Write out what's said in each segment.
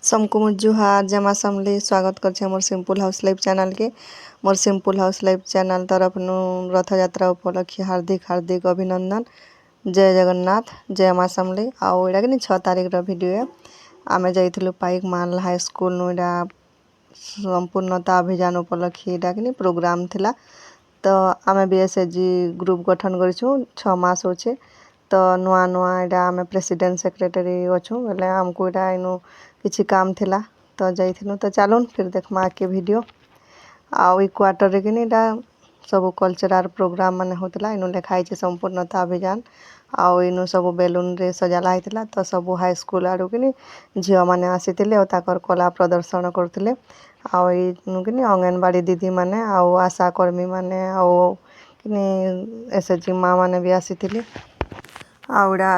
सबको मुझ जुहार जमा समली स्वागत कर मोर सिंपल हाउस लाइफ चैनल के मोर सिंपल हाउस लाइफ चैनल तरफ रथ यात्रा उपलक्षे हार्दिक हार्दिक अभिनंदन। जय जगन्नाथ जय माँ समली आउ एटा कि 6 तारिख भिडियो आमे जाइथिलु पाइक माल हाई स्कूल एटा संपूर्णता अभियान उपलक्षे एटा कि प्रोग्राम थिला। तो आमे बीएसएचजी ग्रुप गठन करिछु 6 मास होचे। तो नुआ नुआ एटा आमे प्रेसिडेंट सेक्रेटरी अच्छु बोले हमको एटा इनु किछि काम थिला तो जाइथिनु। तो चलून फिर देखमा आके वीडियो आउ ई क्वार्टर रे किनी एटा सब कल्चरल प्रोग्राम माने होतला इनु लिखाई छे संपूर्णता अभियान आउ इनु सब बेलून रे सजाला हैतला। तो सब हाई स्कूल आडू किनी झियो माने आसीतिले और ताकर कला प्रदर्शन करथिले आउ इनु किनी अंगनवाड़ी दीदी माने आउ आशा कर्मी माने आउ किनी एसएचजी माँ माने भी आसीतिले आउडा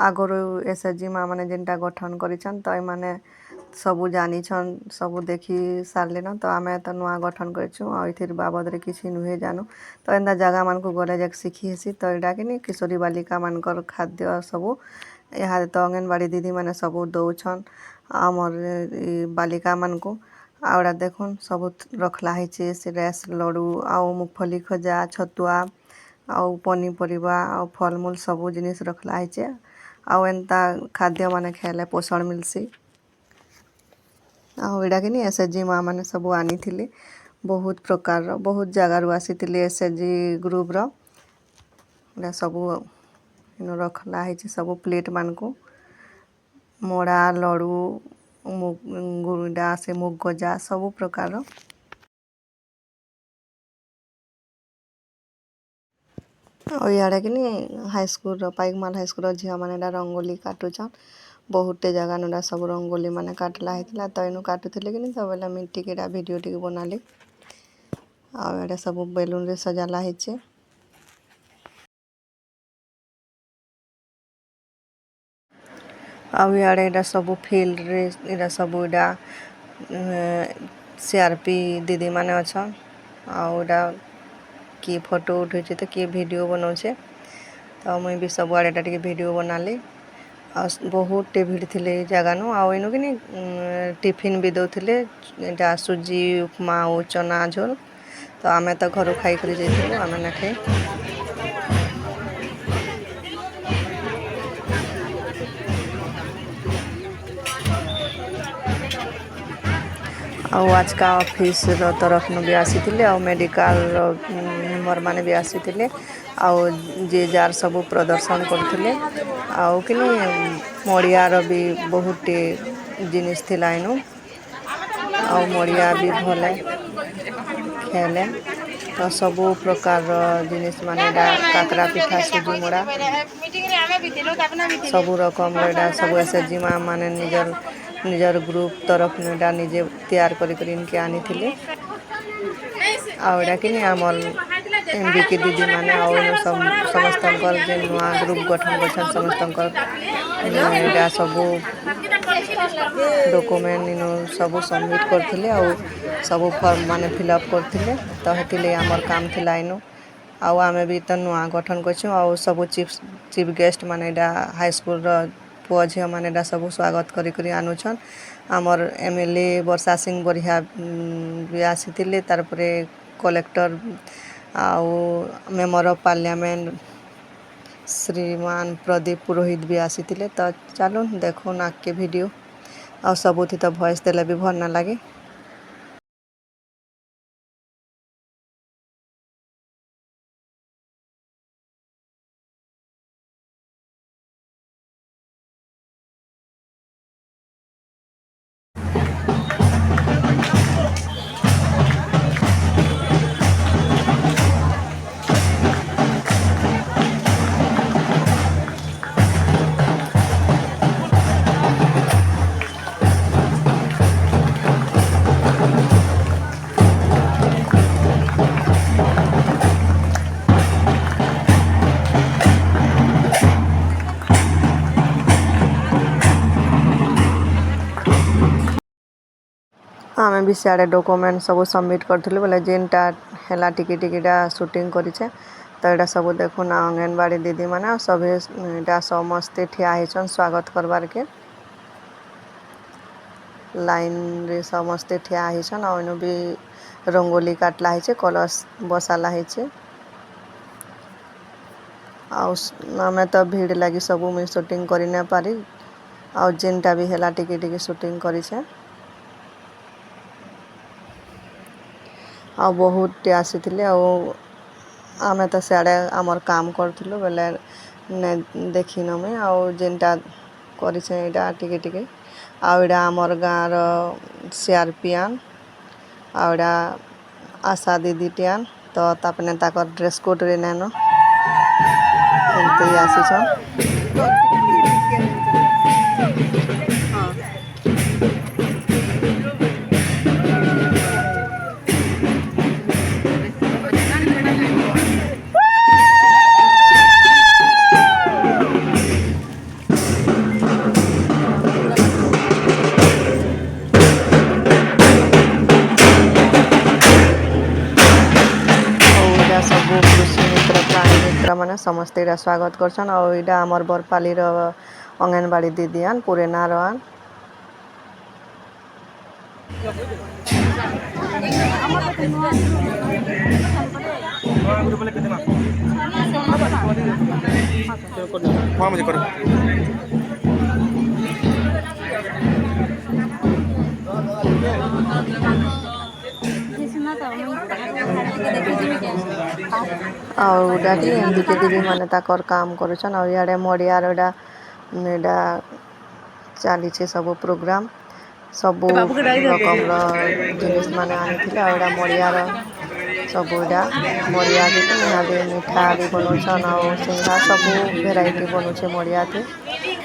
आगरो एसएचजी माँ माने जेनटा गठन करिछन तो माने सबू जानी छन सबू देखी सारले न। तो आमे तो नुआ गठन करिछु आ इथिर बाबद रे किछि नुहे जानु। तो एंदा जगह मान को गले जक सिखी हेसी तो एडा कि किशोरी बालिका मानकर खाद्य सबू यहाँ तो अंगनवाड़ी दीदी माने सबू दौछन आमर बालिका मान को आउडा देखुन सबू रखला है रेस लडू आउ मूंगफली खजा छतुआ आउ पनीपरिबा आउ फलमूल सबू जिनिस रखला है आउ एंता खाद्य माने खेले पोषण मिलसी आउ एडा कि एसएचजी माँ माने सबू आनी थिले बहुत प्रकार रो बहुत जगह रु आसी थिले एसएचजी ग्रुप रो एडा सबू इनो रखला है सबू प्लेट मान को मोड़ा लडू गुड़ा से मुग गजा सबू प्रकार रो और याडा कि high school Paikmal high school झिया माने रंगोली काटुछन बहुते जगह नडा सब रंगोली माने काटला हैतला। तो इनु काटुथिले कि सब बेला मिट्टी के वीडियो टिके बनाली आ एडा सब बेलून रे सजाला हैचे आउ याडे एडा सब फील्ड रे एडा सब एडा सीआरपी दीदी माने अछन आउ एडा की फोटो उठे तो किए वीडियो बनाऊे तो मुई भी सब आड़े टिके वीडियो बनाली आ बहुत भीड़ थिले जगह नु आउ इनु कि टिफिन भी दौथिले एटा सुजी उपमा और चना झोल। तो आमे तो घर खाई कर जाइथिलु आमे ना खाई आउ आज का ऑफिस रो तरफ नु भी आसीथिले आउ मेडिकल मेंबर माने भी आसीथिले आउ जे जार सब प्रदर्शन करथिले आउ कि मड़िया रो भी बहुत जिनिस थिला इनु आउ मड़िया भी भले खेले तो सबू प्रकार जिनिस माने काकरा पिठा सुजी मोड़ा सबू रकम एडा सब एसएचजी माँ माने निजर ग्रुप तरफ एडा निजे तैयार करी इनके आनी थिले आउ एडा कि आमर एमबीके दीदी माने आउ समस्त जे नुआ ग्रुप गठन करछन समस्त एडा सबू डॉक्यूमेंट इनु सबू सबमिट करथिले आउ सबू फॉर्म माने फिलअप करथिले तो हेतिले आमर काम थिला इनु आउ आमे भी तो नुआ गठन करछु आउ सबू चीफ गेस्ट माने एडा हाई स्कूल रो पुआ झिया माने एडा सबू स्वागत करी आनुछन आमर एमएलए वर्षा सिंह बढ़िया भी आसीथिले तार परे कलेक्टर आउ मेंबर ऑफ पार्लियामेंट श्रीमान प्रदीप पुरोहित भी आसीथिले। तो चलो देखो ना के वीडियो और सबूथी तो वॉइस देले भी भर ना लगे। आमे भी सियाड़े डॉक्यूमेंट सब सबमिट करथिलु बोले जेनटा हेला टिकेटा शूटिंग करिछे तो एटा सब देखो ना अंगनवाड़ी दीदी माने सभे एटा समस्ते ठिया हेछन स्वागत करबार के लाइन रे समस्ते ठिया होइछन और इनु भी रंगोली काटला है कलश बसाला है आमे तो भीड़ लगी सबू मुझे शूटिंग करि ना पारी और जेनटा भी हैला टिके टिके शूटिंग करी छे आ बहुत टे आसीथिले आमे तो सियाड़े आमर काम करथिलु बेले ने देखी न में आ जेनटा करी छे एटा टिके टिके आ एटा आमर गाँर सीआरपीआन आ एटा आशा दीदी टियान तो तापने ताकर ड्रेस कोड रे नेनो एमती आसी छन सबू कृषि मित्र प्राणी मित्र मैंने समस्ते स्वागत करछन और इटा आमर बरपाली अंगनवाड़ी दीदीआन पूरे नारायण और दीदी दीदी मैंने ताकर काम करुछन और इे मड़ियार एटा चली सब प्रोग्राम सबू रकम जिनिस मैंने आनी और मड़ियार सबूटा मड़िया थी यहाँ भी मिठा भी बनाऊन और सिंघा सबू भेराइटी बनूचे मड़िया थी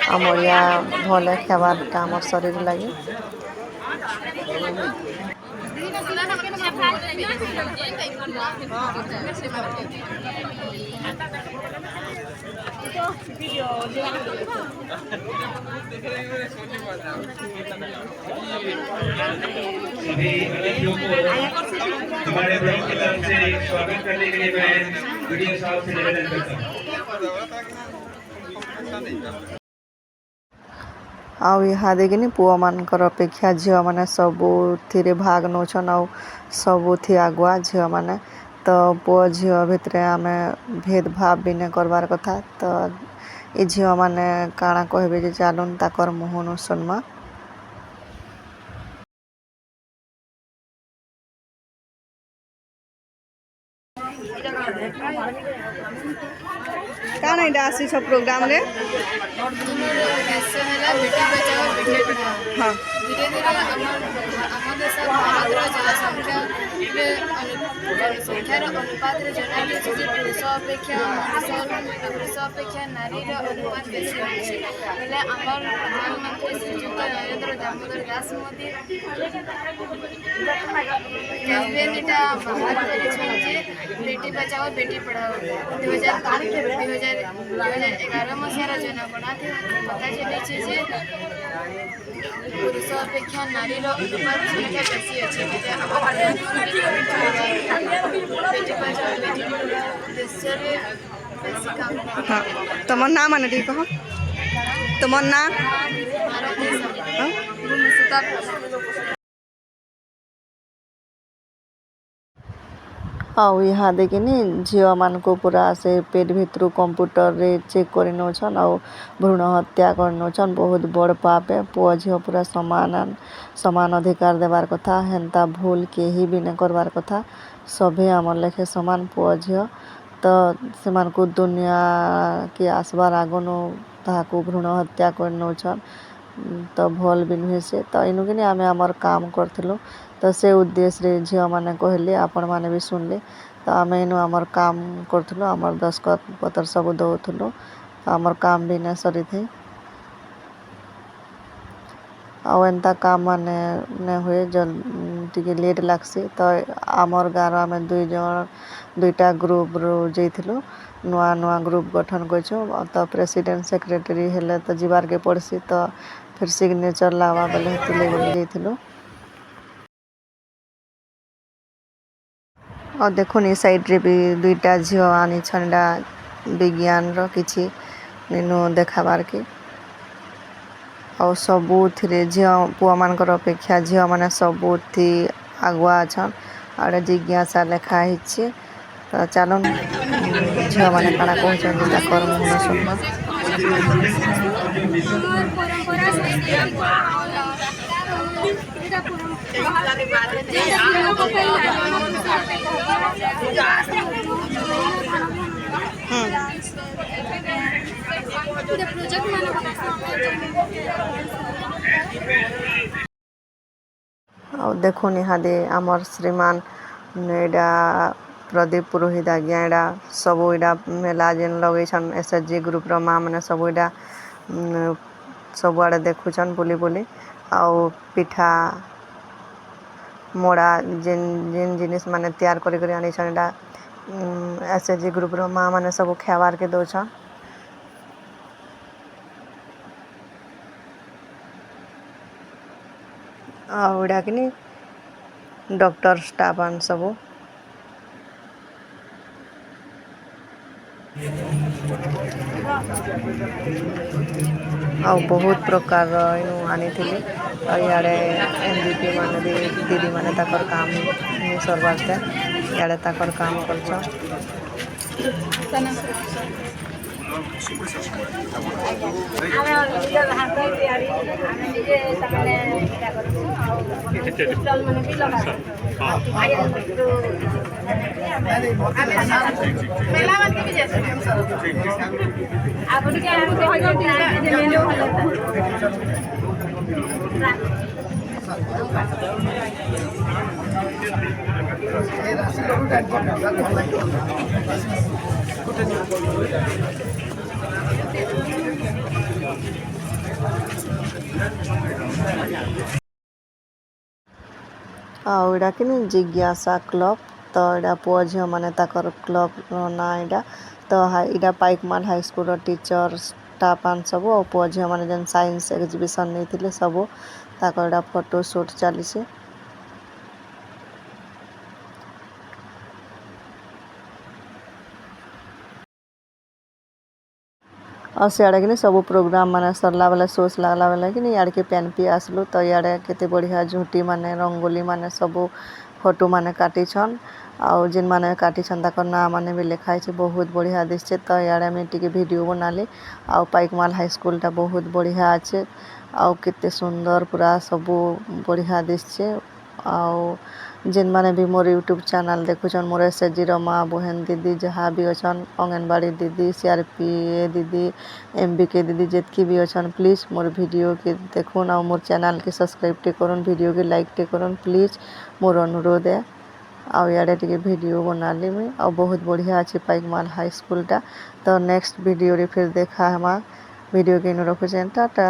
आ मड़िया भले खेबारटा आम शरीर लगे सभी अतिथियों को हमारे ब्लॉक की तरफ से स्वागत करने के लिए मैं वीडियो साहब से निवेदन करता हूँ। आउ यहाँ देखिनी पुआ मानकर अपेक्षा झील मैंने सबुथि भाग नौछन आ सबुथि आगुआ झील मैंने तो पुआ झील भितर आम भेदभाव भी नहीं करवार कथा तो ये झील मैंने काଣା कहबे जे चलुन ताकर मुहनु सुनमा काना इटा आसी छ प्रोग्राम रे बेटी बचाओ बेटी पढ़ाओ हाँ धीरे धीरे आम देश भारत जनसंख्यार अनुपात जनाई पुरुष अपेक्षा पुरुष अपेक्षा नारी अनुपात बेसी होती है आमर प्रधानमंत्री श्रीयुक्त नरेंद्र दामोदर दास मोदी कैंपेन इटा बाहर कर बेटी बचाओ बेटी पढ़ाओ 2011 मसीहार जनगणना पता चली पुरुष अपेक्षा नारी अनुपात बेसी अच्छे बेटी बचाओ बेटी पढ़ाओ देश बेसी काम हाँ तुम ना मैंने ठीक कह तुम ना आउ यहाँ देखिनी झील मान को पूरा से पेट भितर कंप्यूटर रे चेक कर नौछन आ भ्रूण हत्या कर नौछन बहुत बड़ पाप है पुआ झील पूरा समान अधिकार देवार कथा हेन्ता भूल केही भी नहीं करवार कथा सभे आमर लेखे समान पुआ झील तो से को दुनिया के आसबार आगनु ताकू भ्रूण हत्या कर नौछन तो भल भी नुहे से तो इनुकिनी आम आमर काम करथिलु तो से उद्देश्य रे झील मैंने कहले आपण मैंने भी सुनले तो आम इनु आमर काम करथिलु आमर दस्खत पत्र सब दउथिलु तो आमर काम भी नहीं सरी थी आ एंता काम माने नहीं हुए जल टिके लेट लागसी तो आमर गाँव आम दुईटा ग्रुप जाइथिलु नुआ नुआ ग्रुप गठन करछु तो प्रेसिडेंट सेक्रेटरी हेले तो जीवार के पड़सी तो फिर सिग्नेचर लावा बेले हेतिले जाइथिलु और देखुन ये साइड रे भी दुईटा झील आनी छंडा विज्ञान रो किछि निनु देखाबार के ଆଉ ସବୁଥିରେ ଝିଅ ପୁଅମାନଙ୍କର ଅପେକ୍ଷା ଝିଅମାନେ ସବୁଥି ଆଗୁଆ ଅଛନ୍। ଆଡ଼େ ଜିଜ୍ଞାସା ଲେଖା ହେଇଛି। ତ ଚାଲୁନ୍ ଝିଅମାନେ କାଣା କହୁଛନ୍ତି ତାଙ୍କର ମୁହଁନ ଶୁଣବା। और जो संदेश और जो मिशन ଆମର ପରମ୍ପରା ଆଉ ଦେଖୁନ୍ ଇହାଦେ ଆମର୍ ଶ୍ରୀମାନ ଏଇଟା ପ୍ରଦୀପ ପୁରୋହିତ ଆଜ୍ଞା ଏଇଟା ସବୁ ଏଇଟା ମେଲା ଯେନ୍ ଲଗେଇଛନ୍ SHG ଗ୍ରୁପ୍ର ମାଆ ମାନେ ସବୁ ଏଇଟା ସବୁଆଡ଼େ ଦେଖୁଛନ୍ ବୁଲି ବୁଲି। ଆଉ ପିଠା ମଡ଼ା ଯେନ୍ ଜିନିଷ୍ ମାନେ ତିଆରି କରି ଆଣିଛନ୍ ଏଇଟା SHG ଗ୍ରୁପ୍ର ମାଆ ମାନେ ସବୁ ଖାଇବାର୍କେ ଦଉଛନ୍। ଆଉ ଏଇଟା କିନି ଡକ୍ଟର ଷ୍ଟାଫ୍ ମାନେ ସବୁ ଆଉ ବହୁତ ପ୍ରକାରର ଏନୁ ଆଣିଥିଲି। ଆଉ ଇଆଡ଼େ MVP ମାନେ ବି ଦିଦିମାନେ ତାଙ୍କର କାମ ନି ସରବାର୍ଟା ଇଆଡ଼େ ତାଙ୍କର କାମ କରୁଛନ୍। ଆମେ ନିଜ ହାତ ତିଆରି ଆମେ ନିଜେ ସେମାନେ ଏଇଟା କରୁଛୁ ଆଉ ଷ୍ଟଲ୍ ମାନେ ବି ଲଗାଛୁ। ମେଲାମାନଙ୍କୁ ବି ଯାଉଛୁ। ଆପଣ ଟିକେ ଆମକୁ କହିଦିଅନ୍ତୁ ଯେ ମେନୁ ଭଲ ଆଉ ଏଇଟା କିନି ଜିଜ୍ଞାସା କ୍ଲବ୍। ତ ଏଇଟା ପୁଅ ଝିଅମାନେ ତାଙ୍କର କ୍ଲବ୍ର ନାଁ ଏଇଟା। ତ ଏଇଟା ପାଇକମାଲ ହାଇସ୍କୁଲର ଟିଚର୍ ଷ୍ଟାଫ୍ ମାନେ ସବୁ ଆଉ ପୁଅ ଝିଅମାନେ ଯେନ୍ ସାଇନ୍ସ ଏକ୍ଜିବିସନ୍ ନେଇଥିଲେ ସବୁ ତାଙ୍କର ଏଇଟା ଫଟୋ ସୁଟ୍ ଚାଲିଛି। ଆଉ ସିଆଡ଼େ କିନି ସବୁ ପ୍ରୋଗ୍ରାମ୍ ମାନେ ସରିଲା ବେଲେ ଶୋସ୍ ଲାଗ୍ଲା ବେଲେ କିନି ଇଆଡ଼କେ ପେନ୍ ପି ଆସିଲୁ। ତ ଇଆଡ଼େ କେତେ ବଢ଼ିଆ ଝୋଟି ମାନେ ରଙ୍ଗୋଲି ମାନେ ସବୁ ଫଟୋ ମାନେ କାଟିଛନ୍। ଆଉ ଯେନ୍ମାନେ କାଟିଛନ୍ ତାଙ୍କର ନାଁ ମାନେ ବି ଲେଖା ହେଇଛି ବହୁତ ବଢ଼ିଆ ଦିଶୁଛେ। ତ ଇଆଡ଼େ ମୁଇଁ ଟିକେ ଭିଡ଼ିଓ ବନାଲି। ଆଉ ପାଇକମାଲ ହାଇସ୍କୁଲଟା ବହୁତ ବଢ଼ିଆ ଅଛେ। ଆଉ କେତେ ସୁନ୍ଦର ପୁରା ସବୁ ବଢ଼ିଆ ଦିଶୁଛେ। ଆଉ ଯେନ୍ମାନେ ବି ମୋର ୟୁଟ୍ୟୁବ୍ ଚ୍ୟାନେଲ୍ ଦେଖୁଛନ୍ ମୋର SHGର ମା ବୁହେନ ଦିଦି ଯାହା ବି ଅଛନ୍ ଅଙ୍ଗନବାଡ଼ି ଦିଦି CRP ଦିଦି MBK ଦିଦି ଯେତ୍କି ବି ଅଛନ୍ ପ୍ଲିଜ୍ ମୋର ଭିଡ଼ିଓକେ ଦେଖୁନ୍ ଆଉ ମୋର ଚ୍ୟାନେଲ୍କେ ସବସ୍କ୍ରାଇବ୍ଟେ କରୁନ୍ ଭିଡ଼ିଓକେ ଲାଇକ୍ଟେ କରୁନ୍ ପ୍ଲିଜ୍ ମୋର ଅନୁରୋଧ ଏ। ଆଉ ଇଆଡ଼େ ଟିକେ ଭିଡ଼ିଓ ବନାଲି ମୁଇଁ ଆଉ ବହୁତ ବଢ଼ିଆ ଅଛି ପାଇକମାଲ ହାଇସ୍କୁଲଟା। ତ ନେକ୍ସଟ ଭିଡ଼ିଓରେ ଫିର୍ ଦେଖା ହେମା। ଭିଡ଼ିଓକେ ଇନୁ ରଖୁଛେଁ ଟାଟା।